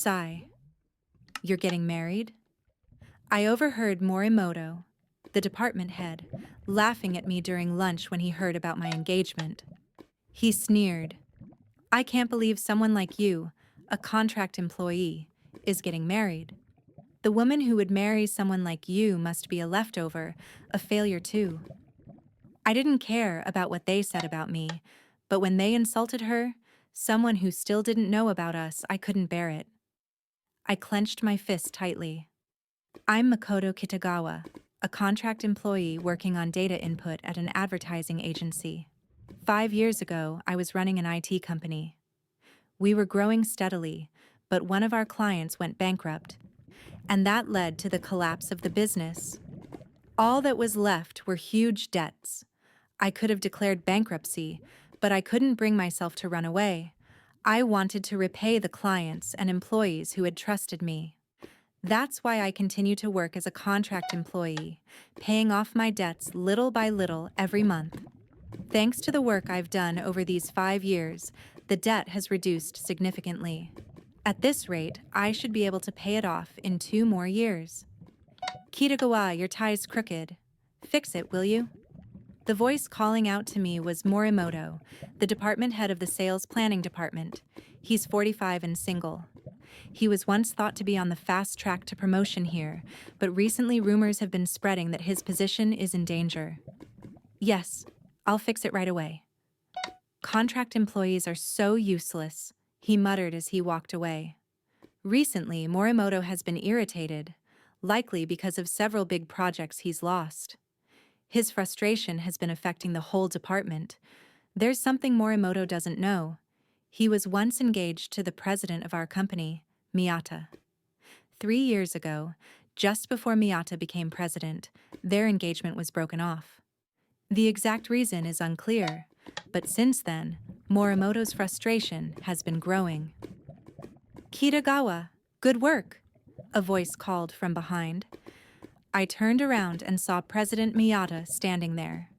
Sigh. You're getting married? I overheard Morimoto, the department head, laughing at me during lunch when he heard about my engagement. He sneered. I can't believe someone like you, a contract employee, is getting married. The woman who would marry someone like you must be a leftover, a failure too. I didn't care about what they said about me, but when they insulted her, someone who still didn't know about us, I couldn't bear it. I clenched my fist tightly. I'm Makoto Kitagawa, a contract employee working on data input at an advertising agency. 5 years ago, I was running an IT company. We were growing steadily, but one of our clients went bankrupt, and that led to the collapse of the business. All that was left were huge debts. I could have declared bankruptcy, but I couldn't bring myself to run away. I wanted to repay the clients and employees who had trusted me. That's why I continue to work as a contract employee, paying off my debts little by little every month. Thanks to the work I've done over these 5 years, the debt has reduced significantly. At this rate, I should be able to pay it off in 2 more years. Kitagawa, your tie's crooked. Fix it, will you? The voice calling out to me was Morimoto, the department head of the sales planning department. He's 45 and single. He was once thought to be on the fast track to promotion here, but recently rumors have been spreading that his position is in danger. Yes, I'll fix it right away. Contract employees are so useless, he muttered as he walked away. Recently, Morimoto has been irritated, likely because of several big projects he's lost. His frustration has been affecting the whole department. There's something Morimoto doesn't know. He was once engaged to the president of our company, Miyata. 3 years ago, just before Miyata became president, their engagement was broken off. The exact reason is unclear, but since then, Morimoto's frustration has been growing. Kitagawa, good work, a voice called from behind. I turned around and saw President Miyata standing there.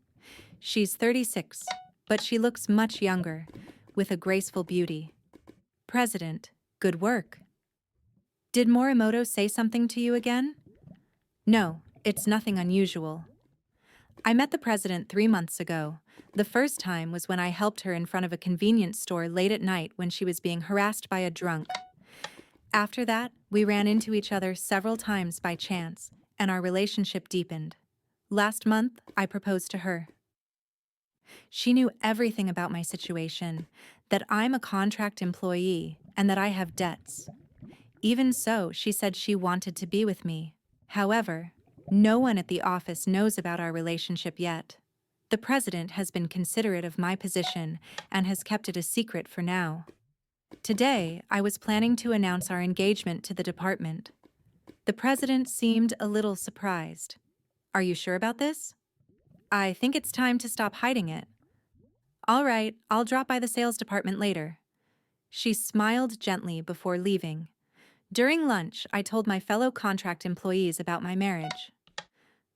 She's 36, but she looks much younger, with a graceful beauty. President, good work. Did Morimoto say something to you again? No, it's nothing unusual. I met the president 3 months ago. The first time was when I helped her in front of a convenience store late at night when she was being harassed by a drunk. After that, we ran into each other several times by chance, and our relationship deepened. Last month, I proposed to her. She knew everything about my situation, that I'm a contract employee and that I have debts. Even so, she said she wanted to be with me. However, no one at the office knows about our relationship yet. The president has been considerate of my position and has kept it a secret for now. Today, I was planning to announce our engagement to the department. The president seemed a little surprised. Are you sure about this? I think it's time to stop hiding it. All right, I'll drop by the sales department later. She smiled gently before leaving. During lunch, I told my fellow contract employees about my marriage.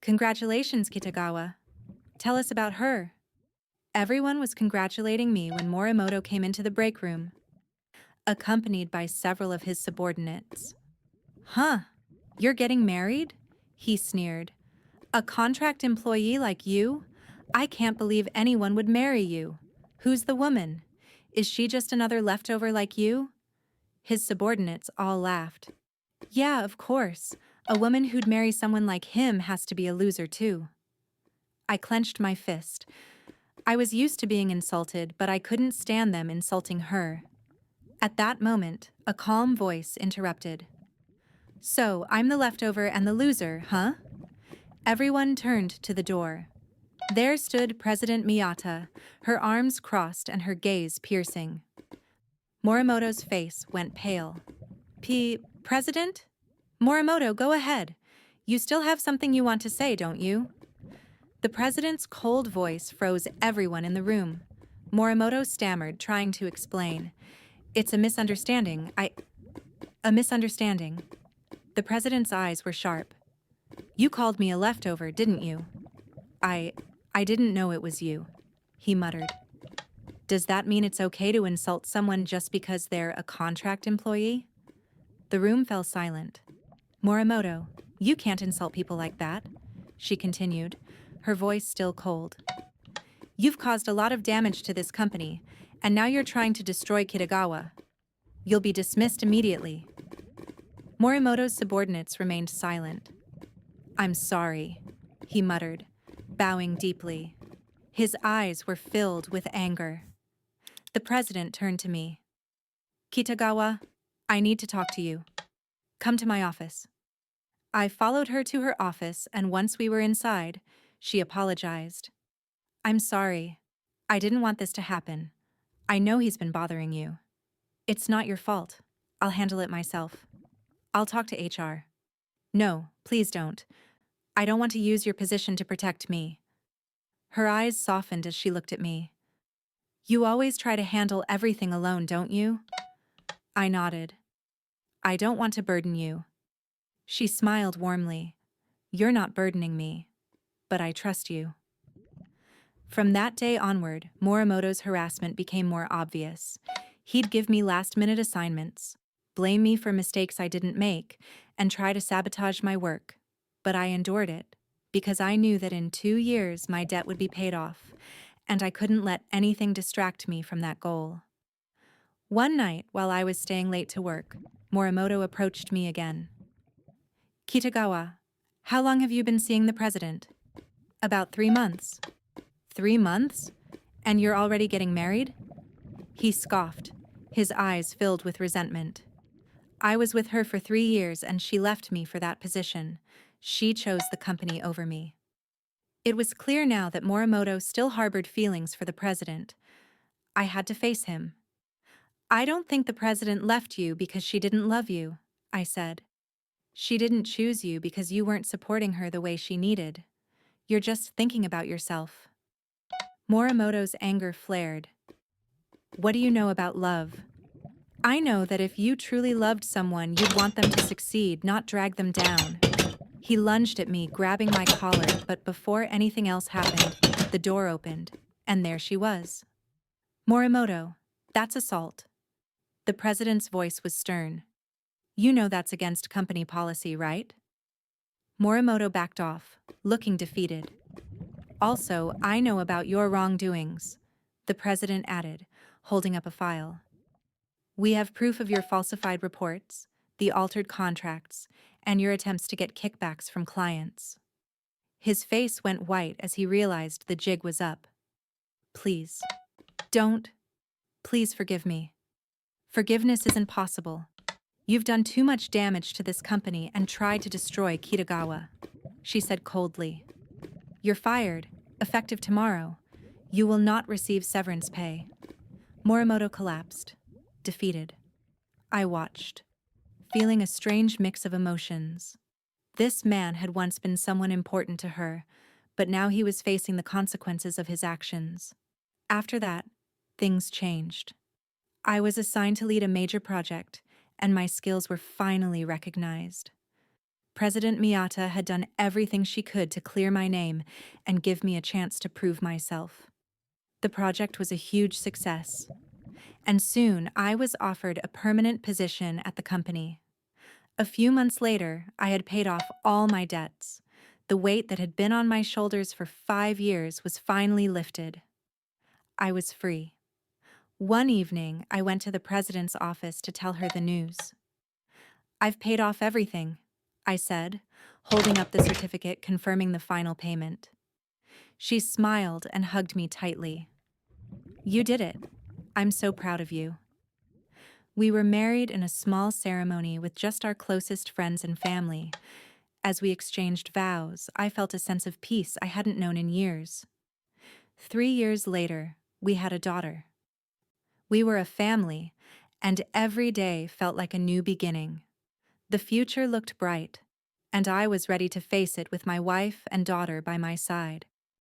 Congratulations, Kitagawa. Tell us about her. Everyone was congratulating me when Morimoto came into the break room, accompanied by several of his subordinates. Huh, you're getting married? He sneered. A contract employee like you? I can't believe anyone would marry you. Who's the woman? Is she just another leftover like you? His subordinates all laughed. Yeah, of course. A woman who'd marry someone like him has to be a loser too. I clenched my fist. I was used to being insulted, but I couldn't stand them insulting her. At that moment, a calm voice interrupted. So, I'm the leftover and the loser, huh? Everyone turned to the door. There stood President Miyata, her arms crossed and her gaze piercing. Morimoto's face went pale. President? Morimoto, go ahead. You still have something you want to say, don't you? The president's cold voice froze everyone in the room. Morimoto stammered, trying to explain. It's a misunderstanding. A misunderstanding. The president's eyes were sharp. You called me a leftover, didn't you? I didn't know it was you, he muttered. Does that mean it's okay to insult someone just because they're a contract employee? The room fell silent. Morimoto, you can't insult people like that, she continued, her voice still cold. You've caused a lot of damage to this company, and now you're trying to destroy Kitagawa. You'll be dismissed immediately. Morimoto's subordinates remained silent. I'm sorry, he muttered, bowing deeply. His eyes were filled with anger. The president turned to me. Kitagawa, I need to talk to you. Come to my office. I followed her to her office, and once we were inside, she apologized. I'm sorry. I didn't want this to happen. I know he's been bothering you. It's not your fault. I'll handle it myself. I'll talk to HR. No, please don't. I don't want to use your position to protect me. Her eyes softened as she looked at me. You always try to handle everything alone, don't you? I nodded. I don't want to burden you. She smiled warmly. You're not burdening me, but I trust you. From that day onward, Morimoto's harassment became more obvious. He'd give me last-minute assignments, blame me for mistakes I didn't make, and try to sabotage my work. But I endured it, because I knew that in 2 years my debt would be paid off, and I couldn't let anything distract me from that goal. One night, while I was staying late to work, Morimoto approached me again. Kitagawa, how long have you been seeing the president? About 3 months. 3 months? And you're already getting married? He scoffed, his eyes filled with resentment. I was with her for 3 years and she left me for that position. She chose the company over me. It was clear now that Morimoto still harbored feelings for the president. I had to face him. I don't think the president left you because she didn't love you, I said. She didn't choose you because you weren't supporting her the way she needed. You're just thinking about yourself. Morimoto's anger flared. What do you know about love? I know that if you truly loved someone, you'd want them to succeed, not drag them down. He lunged at me, grabbing my collar, but before anything else happened, the door opened, and there she was. Morimoto, that's assault. The president's voice was stern. You know that's against company policy, right? Morimoto backed off, looking defeated. Also, I know about your wrongdoings, the president added, holding up a file. We have proof of your falsified reports, the altered contracts, and your attempts to get kickbacks from clients. His face went white as he realized the jig was up. Please, don't. Please forgive me. Forgiveness isn't possible. You've done too much damage to this company and tried to destroy Kitagawa, she said coldly. You're fired, effective tomorrow. You will not receive severance pay. Morimoto collapsed, defeated. I watched, feeling a strange mix of emotions. This man had once been someone important to her, but now he was facing the consequences of his actions. After that, things changed. I was assigned to lead a major project, and my skills were finally recognized. President Miyata had done everything she could to clear my name and give me a chance to prove myself. The project was a huge success, and soon I was offered a permanent position at the company. A few months later, I had paid off all my debts. The weight that had been on my shoulders for 5 years was finally lifted. I was free. One evening, I went to the president's office to tell her the news. I've paid off everything, I said, holding up the certificate confirming the final payment. She smiled and hugged me tightly. You did it. I'm so proud of you. We were married in a small ceremony with just our closest friends and family. As we exchanged vows, I felt a sense of peace I hadn't known in years. 3 years later, we had a daughter. We were a family, and every day felt like a new beginning. The future looked bright, and I was ready to face it with my wife and daughter by my side.